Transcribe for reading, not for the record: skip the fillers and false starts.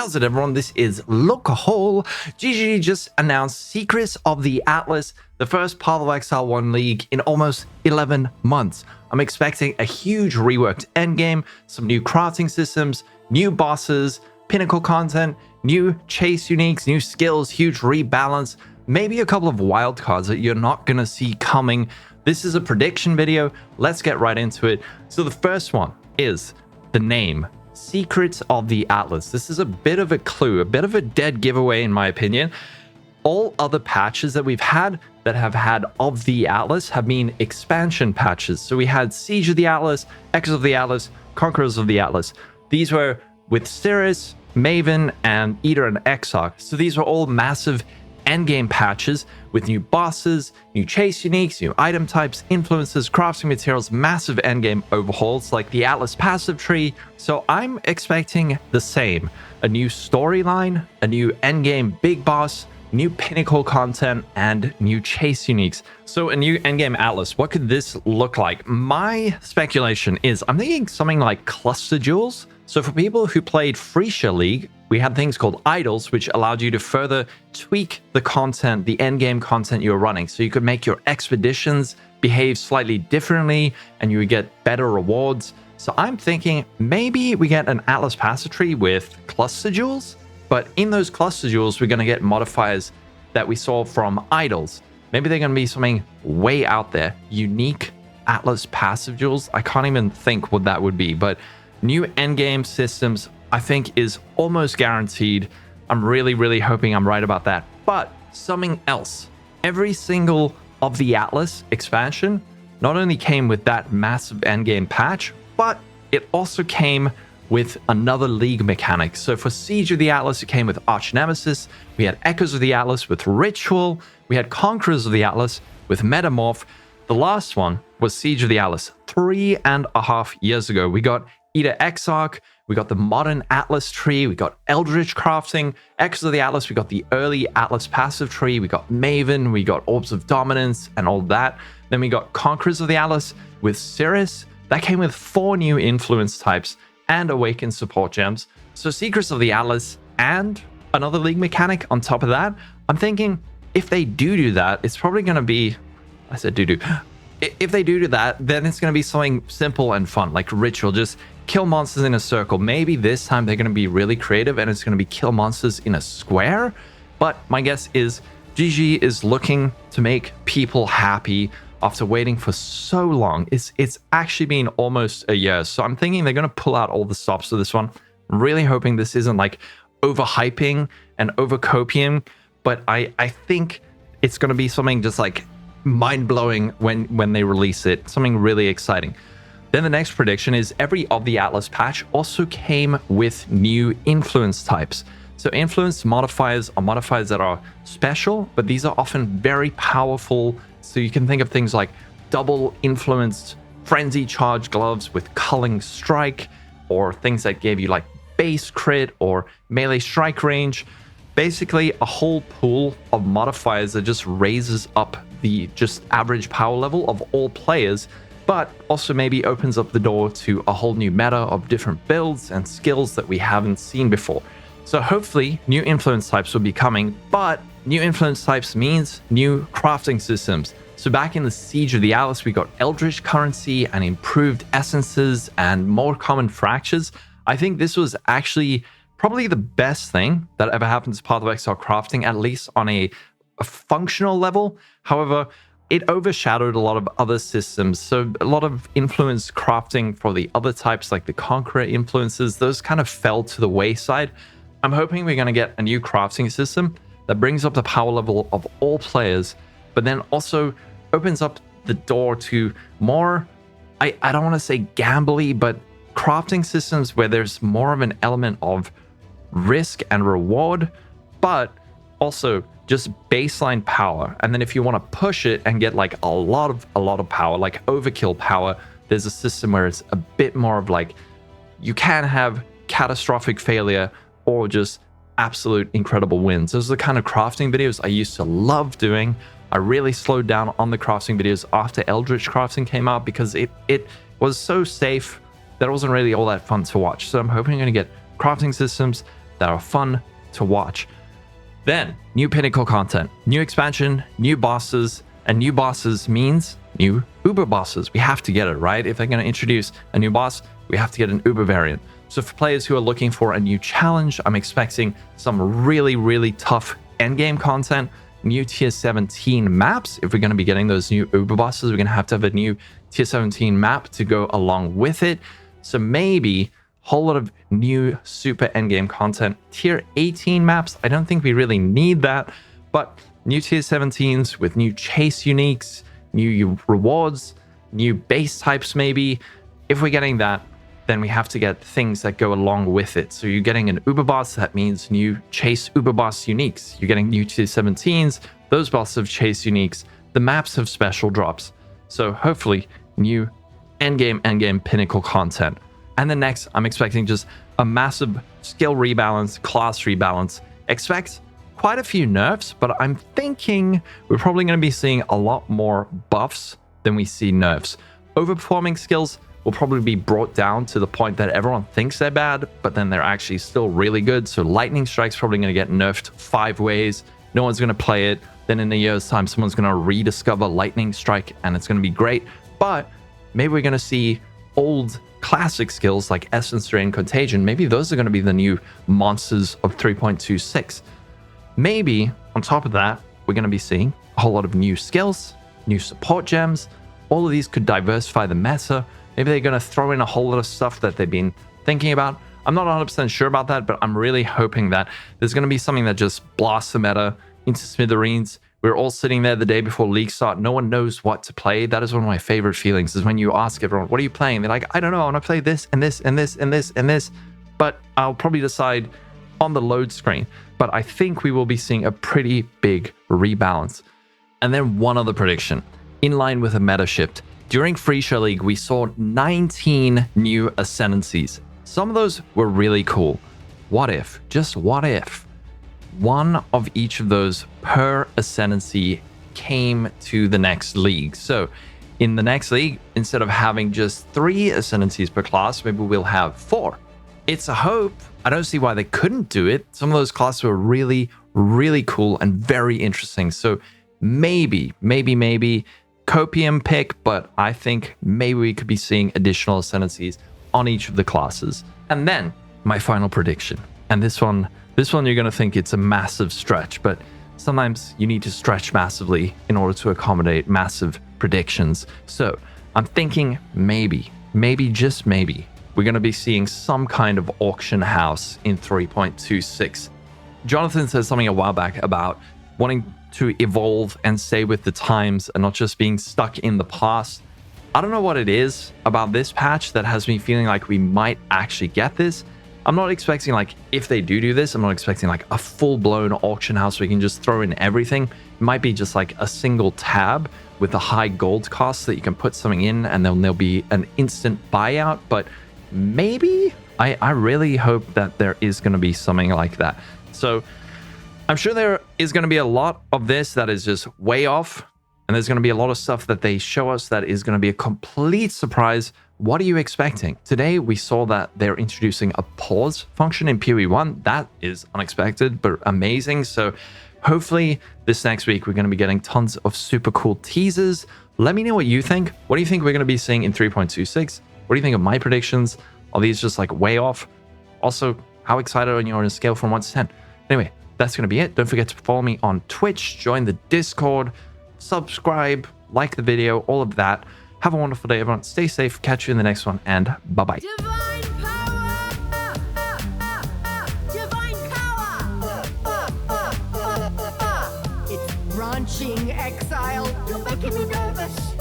How's it, everyone? This is Lolcohol. GG just announced Secrets of the Atlas, the first Path of Exile 1 League in almost 11 months. I'm expecting a huge reworked endgame, some new crafting systems, new bosses, Pinnacle content, new chase uniques, new skills, huge rebalance, maybe a couple of wildcards that you're not going to see coming. This is a prediction video. Let's get right into it. So the first one is the name. Secrets of the Atlas. This is a bit of a clue, a bit of a dead giveaway in my opinion. All other patches that we've had that have had of the Atlas have been expansion patches. So we had Siege of the Atlas, Exile of the Atlas, Conquerors of the Atlas. These were with Cirrus, Maven, and Eater and Exarch. So these were all massive endgame patches with new bosses, new chase uniques, new item types, influences, crafting materials, massive endgame overhauls like the Atlas passive tree. So I'm expecting the same. A new storyline, a new endgame big boss, new Pinnacle content, and new chase uniques. So a new endgame Atlas, what could this look like? My speculation is I'm thinking something like cluster jewels. So for people who played Freesia League, we had things called idols, which allowed you to further tweak the content, the endgame content you were running. So you could make your expeditions behave slightly differently and you would get better rewards. So I'm thinking maybe we get an Atlas passive tree with cluster jewels, but in those cluster jewels, we're going to get modifiers that we saw from idols. Maybe they're going to be something way out there, unique Atlas passive jewels. I can't even think what that would be, but new endgame systems, I think, is almost guaranteed. I'm really hoping I'm right about that. But something else. Every single of the Atlas expansion not only came with that massive endgame patch, but it also came with another league mechanic. So for Siege of the Atlas, it came with Arch Nemesis. We had Echoes of the Atlas with Ritual. We had Conquerors of the Atlas with Metamorph. The last one was Siege of the Atlas 3.5 years ago. We got Eater Exarch, we got the modern Atlas tree, we got Eldritch crafting, Echoes of the Atlas, we got the early Atlas passive tree, we got Maven, we got Orbs of Dominance and all that. Then we got Conquerors of the Atlas with Cirrus. That came with 4 new influence types and Awakened support gems. So Secrets of the Atlas and another league mechanic on top of that. I'm thinking if they do that, it's probably going to be, I said do. If they do that, then it's going to be something simple and fun, like Ritual, just kill monsters in a circle. Maybe this time they're going to be really creative and it's going to be kill monsters in a square. But my guess is GG is looking to make people happy after waiting for so long. It's actually been almost a year. So I'm thinking they're going to pull out all the stops for this one. I'm really hoping this isn't like overhyping and overcopying, but I think it's going to be something just like mind-blowing when they release it, something really exciting. Then the next prediction is every of the Atlas patch also came with new influence types. So influence modifiers are modifiers that are special, but these are often very powerful. So you can think of things like double influenced frenzy charge gloves with culling strike, or things that gave you like base crit or melee strike range. Basically a whole pool of modifiers that just raises up the just average power level of all players, but also maybe opens up the door to a whole new meta of different builds and skills that we haven't seen before. So hopefully new influence types will be coming, but new influence types means new crafting systems. So back in the Siege of the Atlas, we got Eldritch currency and improved essences and more common fractures. I think this was actually probably the best thing that ever happened to Path of Exile crafting, at least on a functional level. However, it overshadowed a lot of other systems. So a lot of influence crafting for the other types, like the Conqueror influences, those kind of fell to the wayside. I'm hoping we're going to get a new crafting system that brings up the power level of all players, but then also opens up the door to more, I don't want to say gambly, but crafting systems where there's more of an element of risk and reward, but also just baseline power. And then if you want to push it and get like a lot of power, like overkill power, there's a system where it's a bit more of like you can have catastrophic failure or just absolute incredible wins. Those are the kind of crafting videos I used to love doing. I really slowed down on the crafting videos after Eldritch crafting came out because it was so safe that it wasn't really all that fun to watch. So I'm hoping I'm going to get crafting systems that are fun to watch. Then, new Pinnacle content, new expansion, new bosses, and new bosses means new Uber bosses. We have to get it, right? If they're going to introduce a new boss, we have to get an Uber variant. So for players who are looking for a new challenge, I'm expecting some really, really tough endgame content, new tier 17 maps. If we're going to be getting those new Uber bosses, we're going to have a new tier 17 map to go along with it. So maybe a whole lot of new super endgame content. Tier 18 maps, I don't think we really need that, but new tier 17s with new chase uniques, new rewards, new base types maybe. If we're getting that, then we have to get things that go along with it. So you're getting an Uber boss, that means new chase Uber boss uniques. You're getting new tier 17s, those bosses have chase uniques, the maps have special drops. So hopefully new endgame Pinnacle content. And then next, I'm expecting just a massive skill rebalance, class rebalance. Expect quite a few nerfs, but I'm thinking we're probably going to be seeing a lot more buffs than we see nerfs. Overperforming skills will probably be brought down to the point that everyone thinks they're bad, but then they're actually still really good. So lightning strike's probably going to get nerfed 5 ways. No one's going to play it. Then in a year's time, someone's going to rediscover lightning strike and it's going to be great. But maybe we're going to see old classic skills like Essence Ray and Contagion. Maybe those are going to be the new monsters of 3.26. Maybe on top of that, we're going to be seeing a whole lot of new skills, new support gems. All of these could diversify the meta. Maybe they're going to throw in a whole lot of stuff that they've been thinking about. I'm not 100% sure about that, but I'm really hoping that there's going to be something that just blasts the meta into smithereens. We're all sitting there the day before league start. No one knows what to play. That is one of my favorite feelings, is when you ask everyone, what are you playing? They're like, I don't know. I want to play this and this and this and this and this. But I'll probably decide on the load screen. But I think we will be seeing a pretty big rebalance. And then one other prediction. In line with a meta shift, during Free Show League, we saw 19 new Ascendancies. Some of those were really cool. What if, just what if, one of each of those per Ascendancy came to the next league? So in the next league, instead of having just 3 Ascendancies per class, maybe we'll have 4. It's a hope. I don't see why they couldn't do it. Some of those classes were really, really cool and very interesting. So maybe copium pick, but I think maybe we could be seeing additional Ascendancies on each of the classes. And then my final prediction, and this one you're going to think it's a massive stretch, but sometimes you need to stretch massively in order to accommodate massive predictions. So I'm thinking maybe, just maybe, we're going to be seeing some kind of auction house in 3.26. Jonathan said something a while back about wanting to evolve and stay with the times and not just being stuck in the past. I don't know what it is about this patch that has me feeling like we might actually get this. I'm not expecting, like, if they do this, I'm not expecting like a full-blown auction house where you can just throw in everything. It might be just like a single tab with a high gold cost that you can put something in and then there'll be an instant buyout. But maybe I really hope that there is going to be something like that. So I'm sure there is going to be a lot of this that is just way off, and there's going to be a lot of stuff that they show us that is going to be a complete surprise. What are you expecting? Today, we saw that they're introducing a pause function in PoE 1. That is unexpected, but amazing. So hopefully this next week, we're going to be getting tons of super cool teasers. Let me know what you think. What do you think we're going to be seeing in 3.26? What do you think of my predictions? Are these just like way off? Also, how excited are you on a scale from 1 to 10? Anyway, that's going to be it. Don't forget to follow me on Twitch, join the Discord, subscribe, like the video, all of that. Have a wonderful day, everyone. Stay safe. Catch you in the next one, and bye-bye. Divine power! Divine power! It's branching, Exile. You're making me nervous.